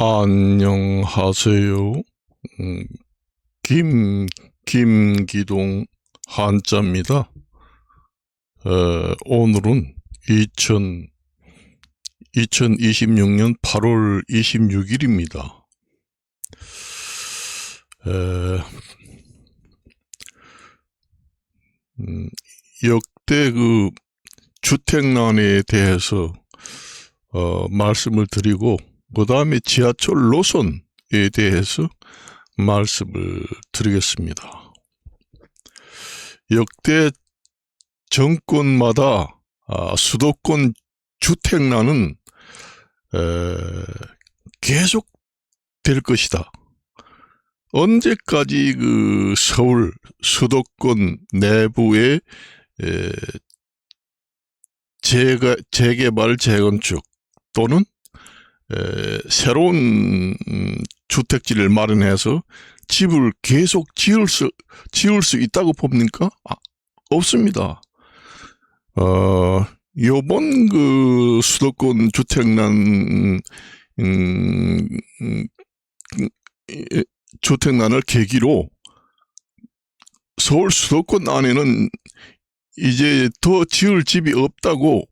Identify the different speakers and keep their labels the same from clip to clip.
Speaker 1: 안녕하세요. 음, 김기동 한자입니다. 오늘은 2026년 8월 26일입니다. 역대 그 주택난에 대해서 말씀을 드리고, 그 다음에 지하철 노선에 대해서 말씀을 드리겠습니다. 역대 정권마다 수도권 주택난은 계속 될 것이다. 언제까지 그 서울 수도권 내부의 재개발 재건축 또는 새로운 주택지를 마련해서 집을 계속 지을 수 있다고 봅니까? 없습니다. 요번 그 수도권 주택난을 계기로 서울 수도권 안에는 이제 더 지을 집이 없다고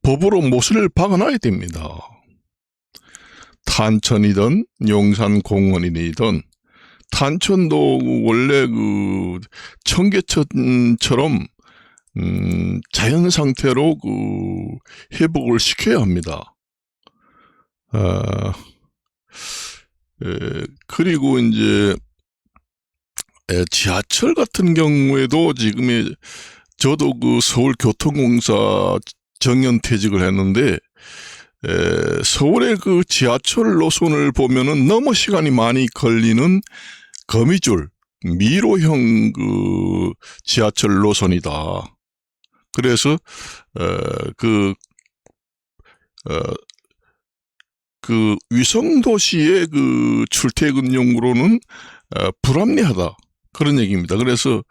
Speaker 1: 법으로 못을 박아놔야 됩니다. 탄천이든 용산공원이든, 탄천도 원래 그 청계천처럼 자연 상태로 그 회복을 시켜야 합니다. 그리고 이제 지하철 같은 경우에도 지금 저도 그 서울교통공사 정년퇴직을 했는데, 서울의 그 지하철 노선을 보면은 너무 시간이 많이 걸리는 거미줄, 미로형 그 지하철 노선이다. 그래서 그 위성도시의 그 출퇴근용으로는 불합리하다, 그런 얘기입니다. 그래서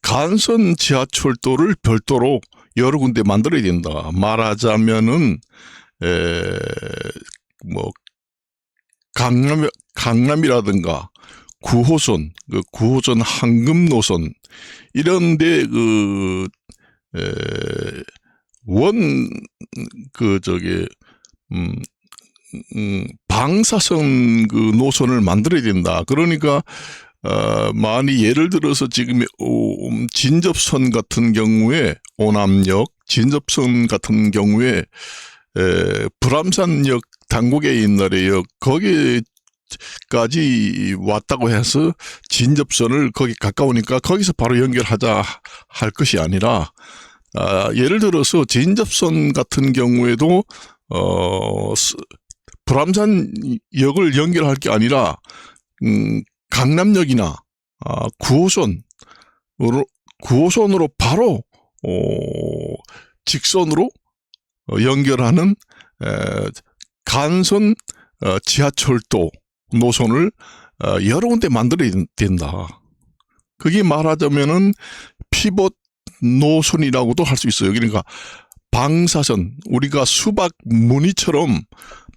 Speaker 1: 간선 지하철도를 별도로 여러 군데 만들어야 된다. 말하자면은 뭐 강남이라든가 9호선, 그 9호선 황금노선 이런데 방사선 그 노선을 만들어야 된다. 그러니까 많이 예를 들어서 지금 진접선 같은 경우에 오남역, 진접선 같은 경우에 불암산역, 당국에 옛날에요, 거기까지 왔다고 해서 진접선을 거기 가까우니까 거기서 바로 연결하자 할 것이 아니라, 예를 들어서 진접선 같은 경우에도 불암산역을 연결할 게 아니라 강남역이나 9호선으로 바로 직선으로 연결하는 간선 지하철도 노선을 여러 군데 만들어야 된다. 그게 말하자면은 피벗 노선이라고도 할 수 있어요. 그러니까 방사선, 우리가 수박 무늬처럼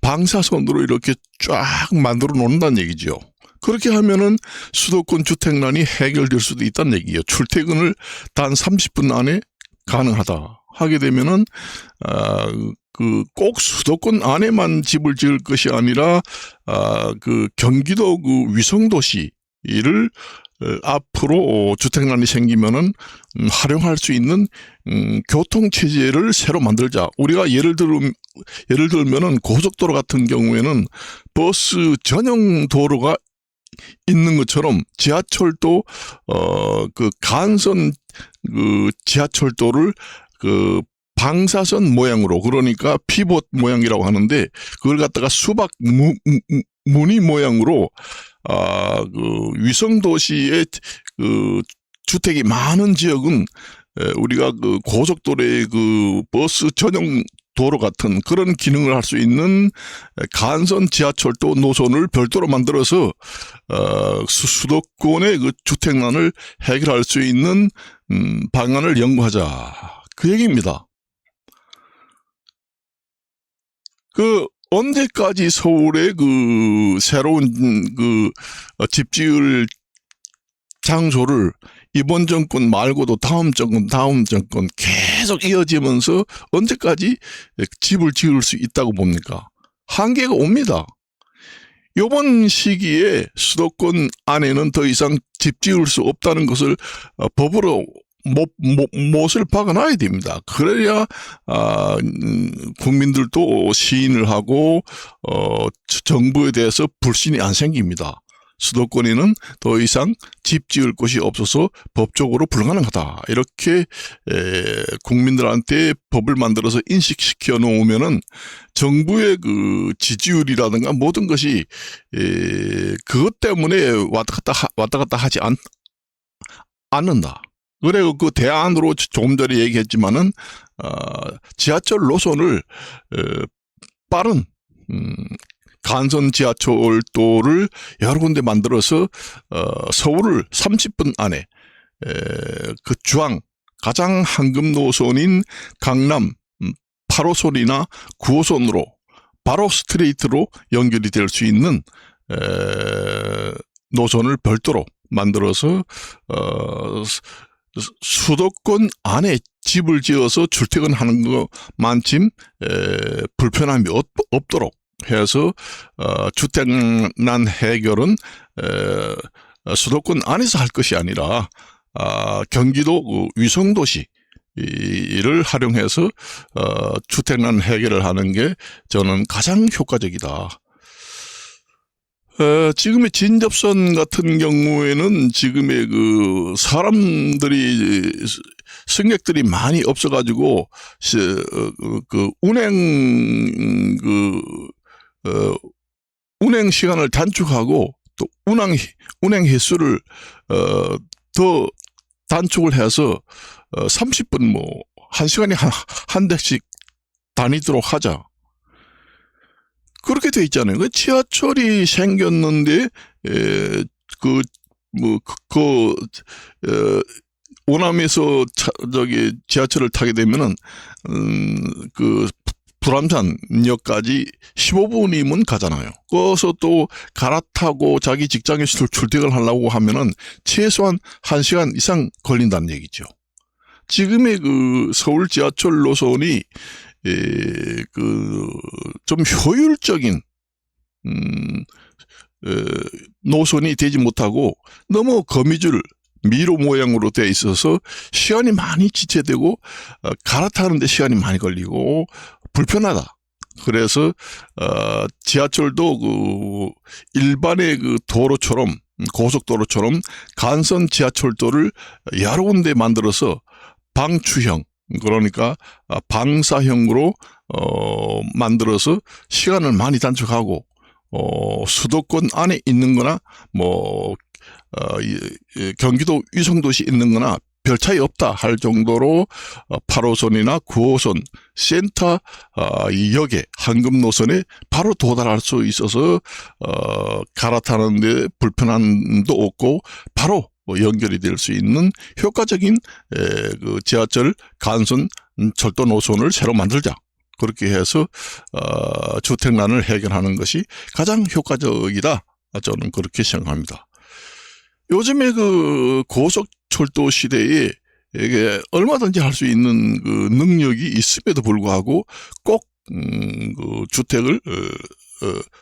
Speaker 1: 방사선으로 이렇게 쫙 만들어 놓는다는 얘기죠. 그렇게 하면은 수도권 주택난이 해결될 수도 있다는 얘기예요. 출퇴근을 단 30분 안에 가능하다 하게 되면은 꼭 수도권 안에만 집을 지을 것이 아니라 그 경기도 그 위성도시를 앞으로 주택난이 생기면은 활용할 수 있는 교통체제를 새로 만들자. 우리가 예를 들면은 고속도로 같은 경우에는 버스 전용 도로가 있는 것처럼 지하철도 그 간선 그 지하철도를 그 방사선 모양으로, 그러니까 피벗 모양이라고 하는데, 그걸 갖다가 수박 무늬 모양으로 그 위성도시의 그 주택이 많은 지역은 우리가 그 고속도로의 그 버스 전용 도로 같은 그런 기능을 할 수 있는 간선 지하철도 노선을 별도로 만들어서 수도권의 그 주택난을 해결할 수 있는 방안을 연구하자, 그 얘기입니다. 그 언제까지 서울에 그 새로운 집 지을 장소를 이번 정권 말고도 다음 정권 계속 이어지면서 언제까지 집을 지을 수 있다고 봅니까? 한계가 옵니다. 이번 시기에 수도권 안에는 더 이상 집 지을 수 없다는 것을 법으로 못을 박아놔야 됩니다. 그래야 국민들도 시인을 하고 정부에 대해서 불신이 안 생깁니다. 수도권에는 더 이상 집 지을 곳이 없어서 법적으로 불가능하다. 이렇게 국민들한테 법을 만들어서 인식시켜 놓으면은 정부의 그 지지율이라든가 모든 것이 그것 때문에 왔다 갔다 하지 않는다. 그래 그 대안으로 조금 전에 얘기했지만은 지하철 노선을 빠른 간선 지하철도를 여러 군데 만들어서 서울을 30분 안에 그 중앙 가장 황금 노선인 강남 8호선이나 9호선으로 바로 스트레이트로 연결이 될 수 있는 노선을 별도로 만들어서 수도권 안에 집을 지어서 출퇴근하는 것만큼 불편함이 없도록 해서 주택난 해결은 수도권 안에서 할 것이 아니라 경기도 위성도시를 활용해서 주택난 해결을 하는 게 저는 가장 효과적이다. 지금의 진접선 같은 경우에는 지금의 그 사람들이 승객들이 많이 없어가지고 그 운행 시간을 단축하고 또 운행 횟수를 더 단축을 해서 30분 뭐 1시간에 한 대씩 다니도록 하자. 그렇게 돼 있잖아요. 그 지하철이 생겼는데 오남에서 지하철을 타게 되면은 그 불암산역까지 15분이면 가잖아요. 거기서 또 갈아타고 자기 직장에 출퇴근을 하려고 하면은 최소한 1시간 이상 걸린다는 얘기죠. 지금의 그 서울 지하철 노선이 좀 효율적인 노선이 되지 못하고 너무 거미줄 미로 모양으로 되어 있어서 시간이 많이 지체되고 갈아타는 데 시간이 많이 걸리고 불편하다. 그래서 지하철도 그 일반의 그 도로처럼 고속도로처럼 간선 지하철도를 여러 군데 만들어서 방추형 그러니까 방사형으로 만들어서 시간을 많이 단축하고 수도권 안에 있는 거나 경기도 위성도시 있는 거나 별 차이 없다 할 정도로 8호선이나 9호선 센터 역에 황금 노선에 바로 도달할 수 있어서 갈아타는데 불편함도 없고 바로 연결이 될 수 있는 효과적인 그 지하철 간선 철도 노선을 새로 만들자. 그렇게 해서 주택난을 해결하는 것이 가장 효과적이다. 저는 그렇게 생각합니다. 요즘에 그 고속철도 시대에 이게 얼마든지 할 수 있는 그 능력이 있음에도 불구하고 꼭 그 주택을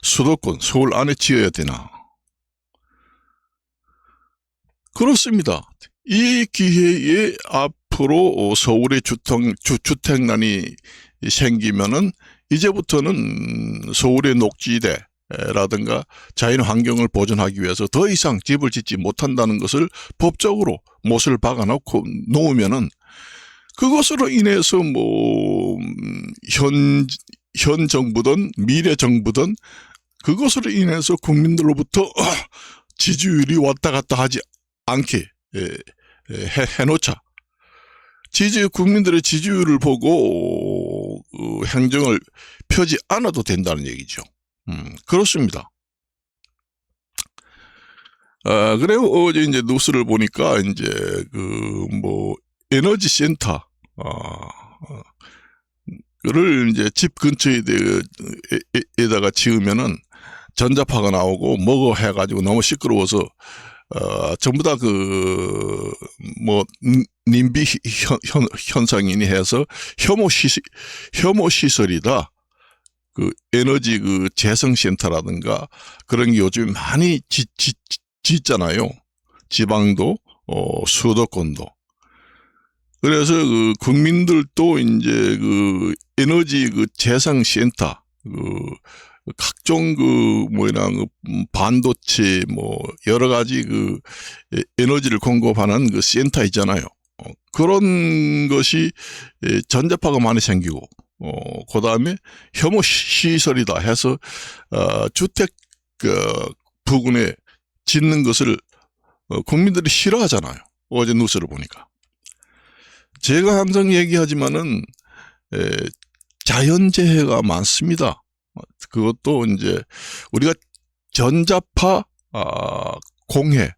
Speaker 1: 수도권 서울 안에 지어야 되나? 그렇습니다. 이 기회에 앞으로 서울의 주택난이 생기면은 이제부터는 서울의 녹지대라든가 자연 환경을 보존하기 위해서 더 이상 집을 짓지 못한다는 것을 법적으로 못을 박아놓고 놓으면은 그것으로 인해서 현 정부든 미래 정부든 그것으로 인해서 국민들로부터 지지율이 왔다 갔다 하지 않게 해놓자. 국민들의 지지율을 보고 행정을 펴지 않아도 된다는 얘기죠. 그렇습니다. 그래요. 어제 이제 뉴스를 보니까 이제 에너지 센터 이제 집 근처에다가 지으면은 전자파가 나오고 뭐고 해가지고 너무 시끄러워서 전부 다 뭐 님비 현상이니 해서 혐오 시설이다. 그 에너지 재생센터라든가 그런 게 요즘 많이 짓잖아요. 지방도 수도권도. 그래서 국민들도 이제 에너지 재생센터 각종 반도체 뭐 여러 가지 에너지를 공급하는 센터 있잖아요. 그런 것이 전자파가 많이 생기고 그 다음에 혐오 시설이다 해서 주택 부근에 짓는 것을 국민들이 싫어하잖아요. 어제 뉴스를 보니까. 제가 항상 얘기하지만은 자연재해가 많습니다. 그것도 이제 우리가 전자파 공해,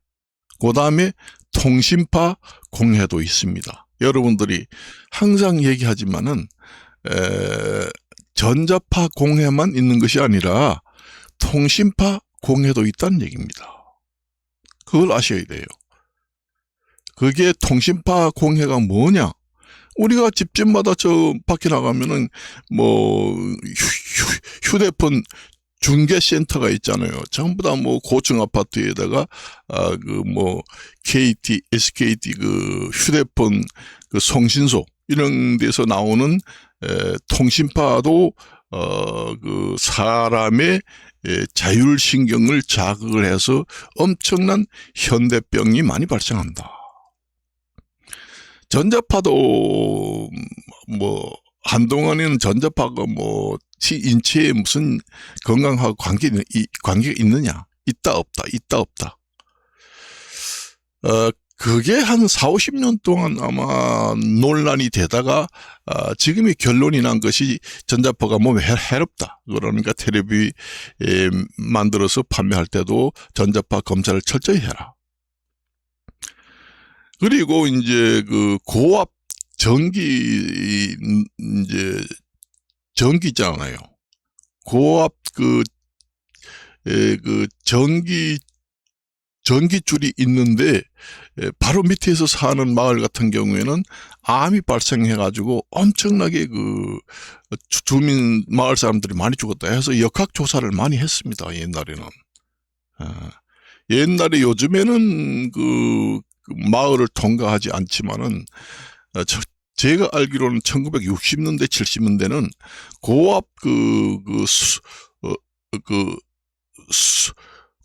Speaker 1: 그 다음에 통신파 공해도 있습니다. 여러분들이 항상 얘기하지만은 전자파 공해만 있는 것이 아니라 통신파 공해도 있다는 얘기입니다. 그걸 아셔야 돼요. 그게 통신파 공해가 뭐냐? 우리가 집집마다 저 밖에 나가면은 뭐 휴대폰 중개센터가 있잖아요. 전부 다 뭐 고층 아파트에다가 뭐 KT, SKT 휴대폰 송신소 이런 데서 나오는 통신파도 사람의 자율신경을 자극을 해서 엄청난 현대병이 많이 발생한다. 전자파도 뭐 한동안에는 전자파가 뭐 인체에 무슨 건강하고 관계가 있느냐? 있다 없다. 그게 한 40-50년 동안 아마 논란이 되다가 지금의 결론이 난 것이 전자파가 몸에 해롭다. 그러니까 텔레비 만들어서 판매할 때도 전자파 검사를 철저히 해라. 그리고 이제 고압 전기 있잖아요. 고압 전기줄이 있는데 바로 밑에서 사는 마을 같은 경우에는 암이 발생해가지고 엄청나게 주민 마을 사람들이 많이 죽었다 해서 역학조사를 많이 했습니다. 옛날에는. 옛날에 요즘에는 마을을 통과하지 않지만은 제가 알기로는 1960년대 70년대는 고압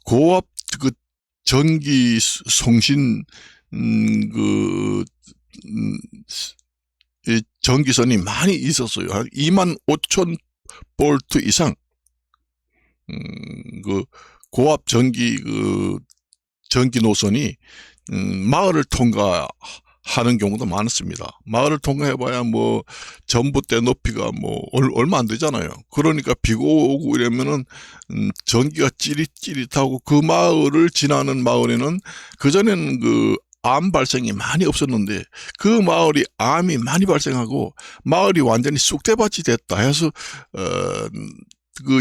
Speaker 1: 고압 전기 송신 전기선이 많이 있었어요. 한 25,000 볼트 이상 고압 전기 전기 노선이 마을을 통과하는 경우도 많습니다. 마을을 통과해봐야 뭐 전봇대 높이가 뭐 얼마 안 되잖아요. 그러니까 비가 오고 이러면은 전기가 찌릿찌릿하고 그 마을을 지나는 마을에는 그전에는 암 발생이 많이 없었는데 그 마을이 암이 많이 발생하고 마을이 완전히 쑥대밭이 됐다 해서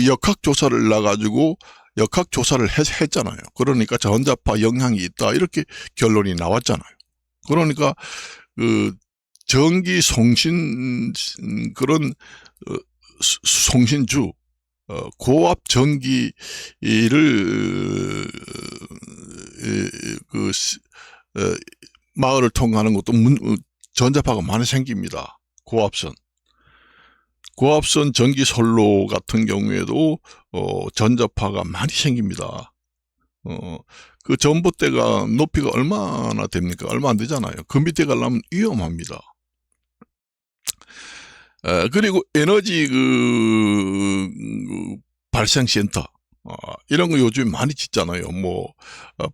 Speaker 1: 역학조사를 나가지고 역학조사를 했잖아요. 그러니까 전자파 영향이 있다 이렇게 결론이 나왔잖아요. 그러니까 전기 송신 그런 송신주 고압 전기를 마을을 통과하는 것도 전자파가 많이 생깁니다. 고압선 전기선로 같은 경우에도 전자파가 많이 생깁니다. 그 전봇대가 높이가 얼마나 됩니까? 얼마 안 되잖아요. 그 밑에 가려면 위험합니다. 그리고 에너지 발생센터 이런 거 요즘 많이 짓잖아요. 뭐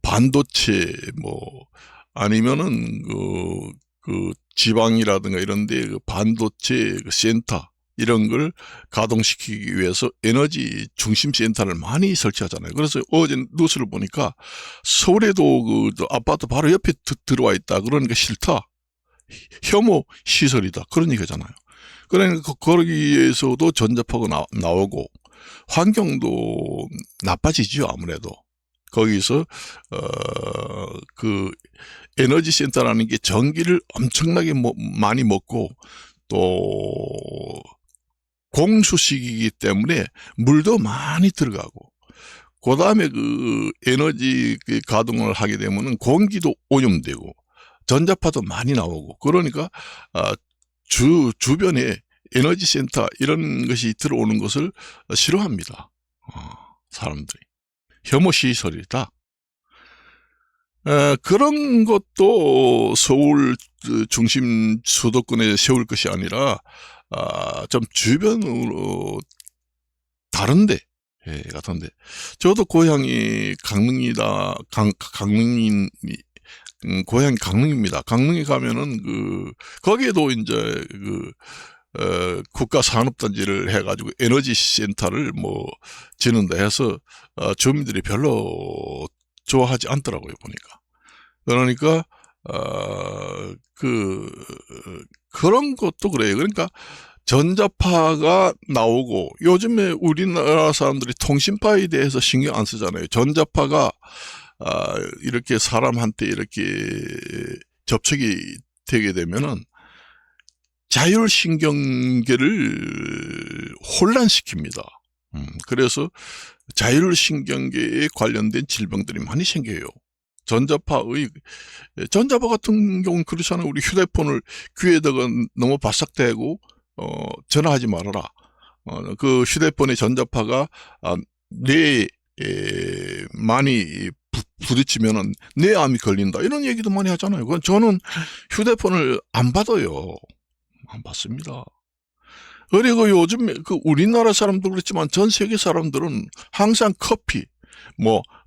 Speaker 1: 반도체 뭐 아니면은 지방이라든가 이런데 반도체 센터 이런 걸 가동시키기 위해서 에너지 중심 센터를 많이 설치하잖아요. 그래서 어제 뉴스를 보니까 서울에도 아파트 바로 옆에 들어와 있다. 그러니까 싫다. 혐오 시설이다. 그런 얘기잖아요. 그러니까 거기에서도 전자파가 나오고 환경도 나빠지죠, 아무래도. 거기서 그 에너지 센터라는 게 전기를 엄청나게 많이 먹고 또 공수식이기 때문에 물도 많이 들어가고, 그 다음에 그 에너지 가동을 하게 되면 공기도 오염되고 전자파도 많이 나오고, 그러니까 주변에 에너지 센터 이런 것이 들어오는 것을 싫어합니다. 사람들이. 혐오 시설이다. 그런 것도 서울 중심 수도권에 세울 것이 아니라 좀 주변으로 다른데, 같은데. 저도 고향이 강릉이다. 강릉인 고향이 강릉입니다. 강릉에 가면은 거기에도 이제 국가산업단지를 해가지고 에너지 센터를 지는다 해서 주민들이 별로 좋아하지 않더라고요, 보니까. 그러니까 그런 것도 그래요. 그러니까 전자파가 나오고, 요즘에 우리나라 사람들이 통신파에 대해서 신경 안 쓰잖아요. 전자파가 이렇게 사람한테 이렇게 접촉이 되게 되면은 자율신경계를 혼란시킵니다. 그래서 자율신경계에 관련된 질병들이 많이 생겨요. 전자파 같은 경우는 그렇잖아요. 우리 휴대폰을 귀에다가 너무 바싹 대고 전화하지 말아라. 그 휴대폰의 전자파가 뇌에 많이 부딪히면은 뇌암이 걸린다, 이런 얘기도 많이 하잖아요. 그건 저는 휴대폰을 안 받아요. 안 받습니다. 그리고 요즘 우리나라 사람도 그렇지만 전 세계 사람들은 항상 커피,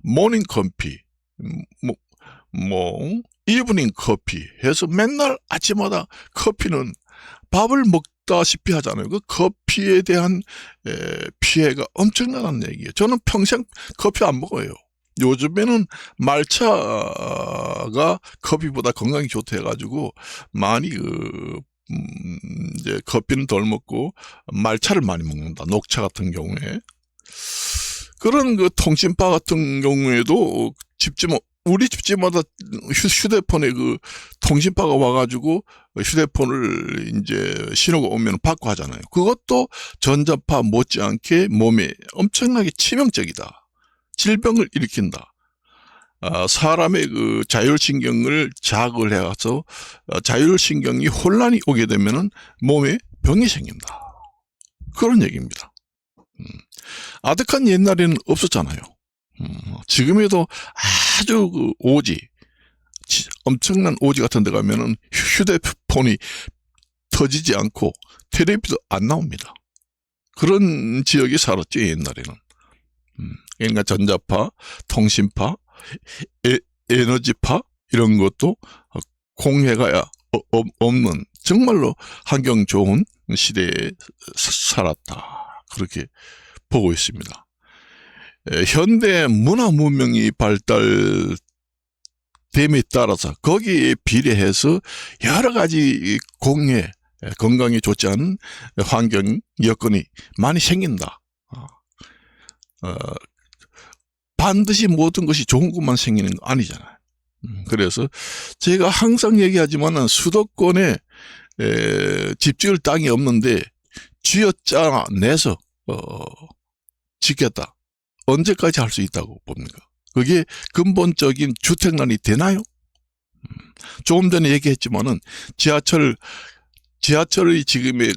Speaker 1: 모닝 커피, 이브닝 커피 해서 맨날 아침마다 커피는 밥을 먹다시피 하잖아요. 그 커피에 대한 피해가 엄청나다는 얘기예요. 저는 평생 커피 안 먹어요. 요즘에는 말차가 커피보다 건강에 좋다 해가지고 많이 이제 커피는 덜 먹고 말차를 많이 먹는다. 녹차 같은 경우에. 그런 통신파 같은 경우에도 우리 집집마다 휴대폰에 통신파가 와가지고 휴대폰을 이제 신호가 오면 받고 하잖아요. 그것도 전자파 못지않게 몸에 엄청나게 치명적이다. 질병을 일으킨다. 사람의 자율신경을 자극을 해서 자율신경이 혼란이 오게 되면은 몸에 병이 생긴다. 그런 얘기입니다. 아득한 옛날에는 없었잖아요. 지금에도 아주 오지, 엄청난 오지 같은 데 가면은 휴대폰이 터지지 않고 텔레비도 안 나옵니다. 그런 지역에 살았죠, 옛날에는. 그러니까 전자파, 통신파, 에너지파 이런 것도 공해가 없는 정말로 환경 좋은 시대에 살았다, 그렇게 보고 있습니다. 현대 문화 문명이 발달됨에 따라서 거기에 비례해서 여러 가지 공해, 건강에 좋지 않은 환경 여건이 많이 생긴다. 반드시 모든 것이 좋은 것만 생기는 거 아니잖아요. 그래서 제가 항상 얘기하지만 수도권에 집 지을 땅이 없는데 쥐어짜 내서 짓겠다. 언제까지 할 수 있다고 봅니까? 그게 근본적인 주택난이 되나요? 조금 전에 얘기했지만은 지하철의 지금의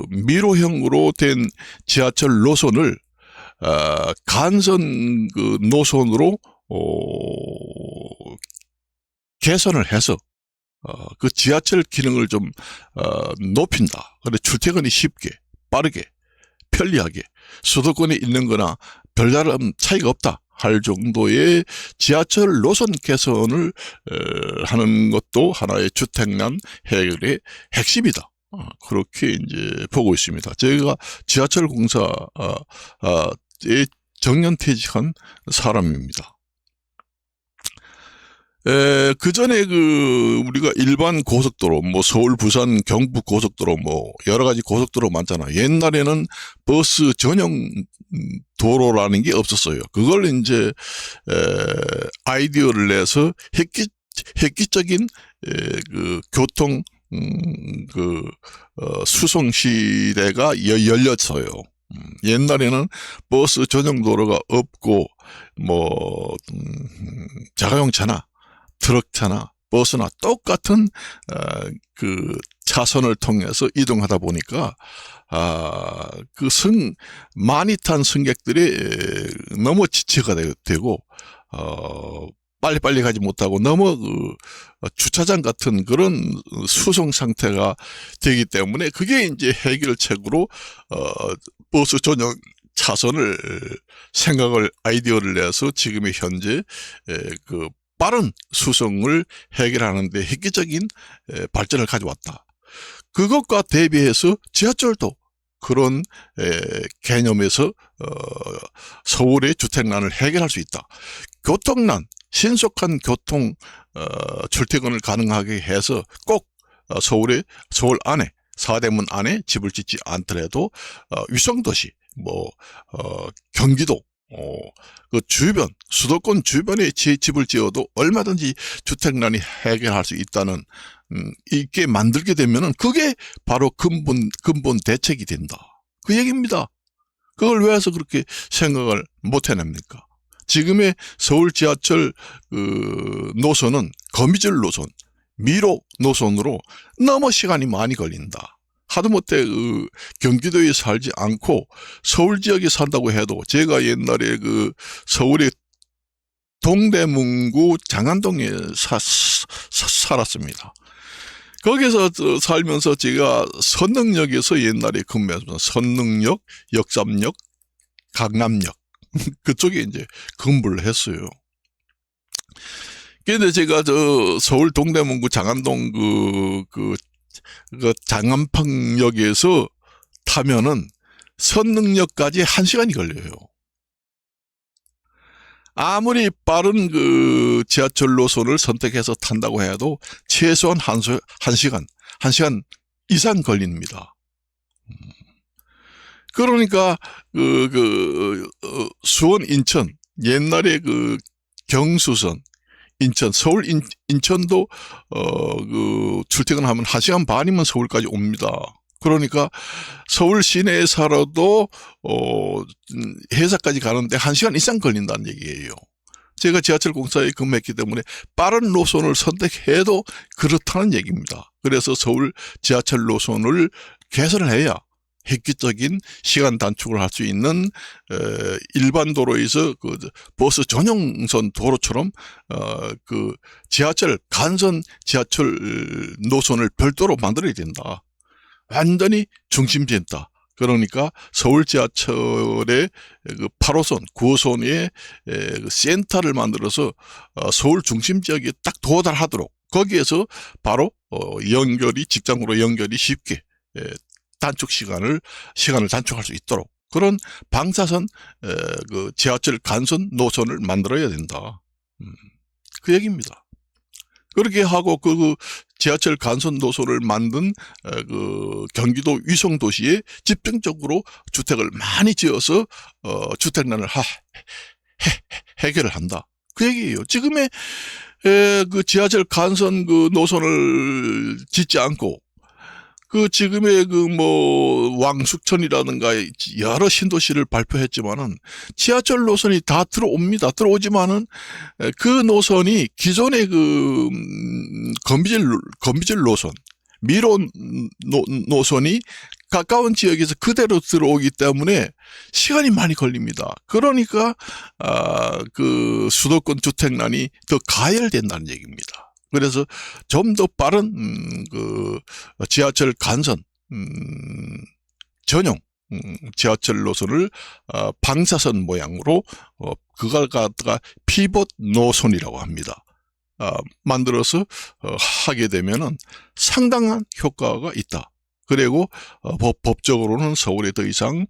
Speaker 1: 미로형으로 된 지하철 노선을 간선 노선으로 개선을 해서 그 지하철 기능을 좀 높인다. 근데 출퇴근이 쉽게, 빠르게, 편리하게 수도권에 있는 거나 별다른 차이가 없다 할 정도의 지하철 노선 개선을 하는 것도 하나의 주택난 해결의 핵심이다. 그렇게 이제 보고 있습니다. 제가 지하철 공사에 정년퇴직한 사람입니다. 그 전에 우리가 일반 고속도로, 뭐 서울, 부산, 경북 고속도로, 뭐 여러 가지 고속도로 많잖아. 옛날에는 버스 전용 도로라는 게 없었어요. 그걸 이제, 아이디어를 내서 획기적인, 교통, 수송 시대가 열렸어요. 옛날에는 버스 전용 도로가 없고, 뭐, 자가용차나, 트럭차나 버스나 똑같은 차선을 통해서 이동하다 보니까 많이 탄 승객들이 너무 지체가 되고 빨리빨리 가지 못하고 너무 주차장 같은 그런 수송 상태가 되기 때문에 그게 이제 해결책으로 버스 전용 차선을 아이디어를 내서 지금의 현재 빠른 수송을 해결하는 데 획기적인 발전을 가져왔다. 그것과 대비해서 지하철도 그런 개념에서 서울의 주택난을 해결할 수 있다. 교통난, 신속한 교통 출퇴근을 가능하게 해서 꼭 서울 안에, 사대문 안에 집을 짓지 않더라도 위성도시, 경기도, 그 주변, 수도권 주변에 집을 지어도 얼마든지 주택난이 해결할 수 있다는, 있게 만들게 되면은 그게 바로 근본 대책이 된다. 그 얘기입니다. 그걸 왜 해서 그렇게 생각을 못 해냅니까? 지금의 서울 지하철 노선은 거미줄 노선, 미로 노선으로 너무 시간이 많이 걸린다. 하다못해 경기도에 살지 않고 서울 지역에 산다고 해도 제가 옛날에 서울의 동대문구 장안동에 살았습니다. 거기서 살면서 제가 선릉역에서 옛날에 근무했습니다. 선릉역, 역삼역, 강남역 그쪽에 이제 근무를 했어요. 근데 제가 서울 동대문구 장안동 장안평역에서 타면은 선릉역까지 1시간이 걸려요. 아무리 빠른 지하철 노선을 선택해서 탄다고 해도 최소한 1시간 이상 걸립니다. 그러니까 수원 인천 옛날에 경수선 인천, 서울 인천도 출퇴근하면 1시간 반이면 서울까지 옵니다. 그러니까 서울 시내에 살아도 회사까지 가는데 1시간 이상 걸린다는 얘기예요. 제가 지하철 공사에 근무했기 때문에 빠른 노선을 선택해도 그렇다는 얘기입니다. 그래서 서울 지하철 노선을 개선을 해야 획기적인 시간 단축을 할 수 있는 일반 도로에서 버스 전용선 도로처럼 지하철 간선 지하철 노선을 별도로 만들어야 된다. 완전히 중심지다. 그러니까 서울 지하철의 8호선, 9호선의 센터를 만들어서 서울 중심 지역에 딱 도달하도록 거기에서 바로 직장으로 연결이 쉽게 시간을 단축할 수 있도록 그런 방사선 지하철 간선 노선을 만들어야 된다. 그 얘기입니다. 그렇게 하고 지하철 간선 노선을 만든 경기도 위성 도시에 집중적으로 주택을 많이 지어서 주택난을 해결을 한다. 그 얘기예요. 지금의 지하철 간선 노선을 짓지 않고 지금의 왕숙천이라든가 여러 신도시를 발표했지만은 지하철 노선이 다 들어오지만은 그 노선이 기존의 거미줄 노선, 미로 노선이 가까운 지역에서 그대로 들어오기 때문에 시간이 많이 걸립니다. 그러니까 수도권 주택난이 더 가열된다는 얘기입니다. 그래서 좀 더 빠른 지하철 간선 전용 지하철 노선을 방사선 모양으로 그걸 갖다가 피벗 노선이라고 합니다. 만들어서 하게 되면은 상당한 효과가 있다. 그리고 법적으로는 서울에 더 이상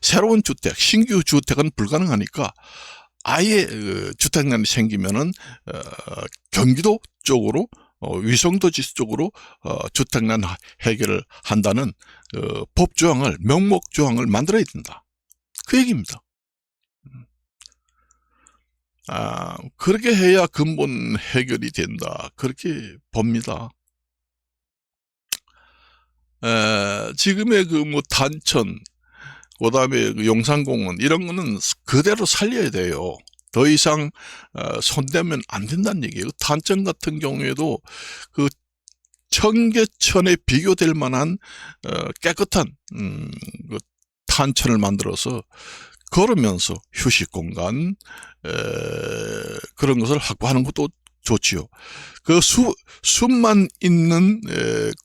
Speaker 1: 새로운 주택, 신규 주택은 불가능하니까 아예 주택난이 생기면은 경기도 쪽으로 위성도지 쪽으로 주택난 해결을 한다는 법조항을 명목조항을 만들어야 된다. 그 얘기입니다. 그렇게 해야 근본 해결이 된다. 그렇게 봅니다. 지금의 그 뭐 단천, 그 다음에 그 용산공원 이런 거는 그대로 살려야 돼요. 더 이상 손대면 안 된다는 얘기예요. 단천 같은 경우에도 그 청계천에 비교될 만한 깨끗한 그 탄천을 만들어서 걸으면서 휴식 공간 그런 것을 확보하는 것도 좋지요. 그 숲만 있는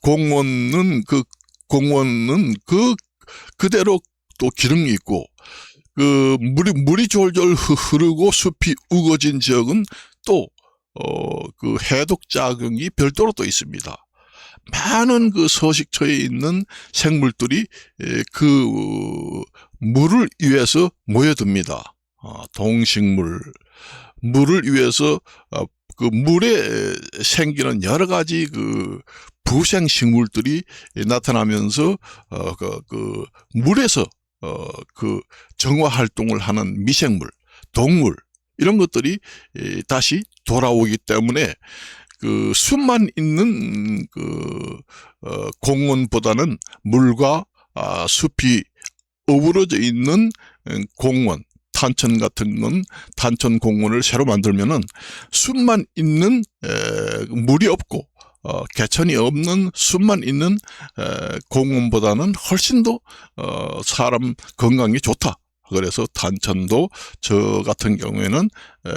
Speaker 1: 공원은 그대로 또 기름이 있고 그 물이 졸졸 흐르고 숲이 우거진 지역은 또 그 해독 작용이 별도로 또 있습니다. 많은 그 서식처에 있는 생물들이 그 물을 위해서 모여듭니다. 동식물, 물을 위해서 그 물에 생기는 여러 가지 그 부생 식물들이 나타나면서 그 물에서 그 정화 활동을 하는 미생물, 동물 이런 것들이 다시 돌아오기 때문에 그 숲만 있는 그 공원보다는 물과 숲이 어우러져 있는 공원, 탄천 같은 건 탄천 공원을 새로 만들면은 숲만 있는 물이 없고 개천이 없는 숲만 있는 공원보다는 훨씬 더 사람 건강에 좋다. 그래서 탄천도 저 같은 경우에는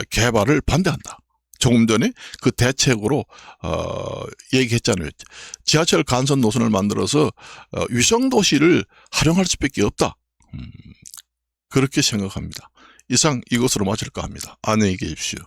Speaker 1: 개발을 반대한다. 조금 전에 그 대책으로 얘기했잖아요. 지하철 간선 노선을 만들어서 위성도시를 활용할 수밖에 없다. 그렇게 생각합니다. 이상 이것으로 마칠까 합니다. 안녕히 계십시오.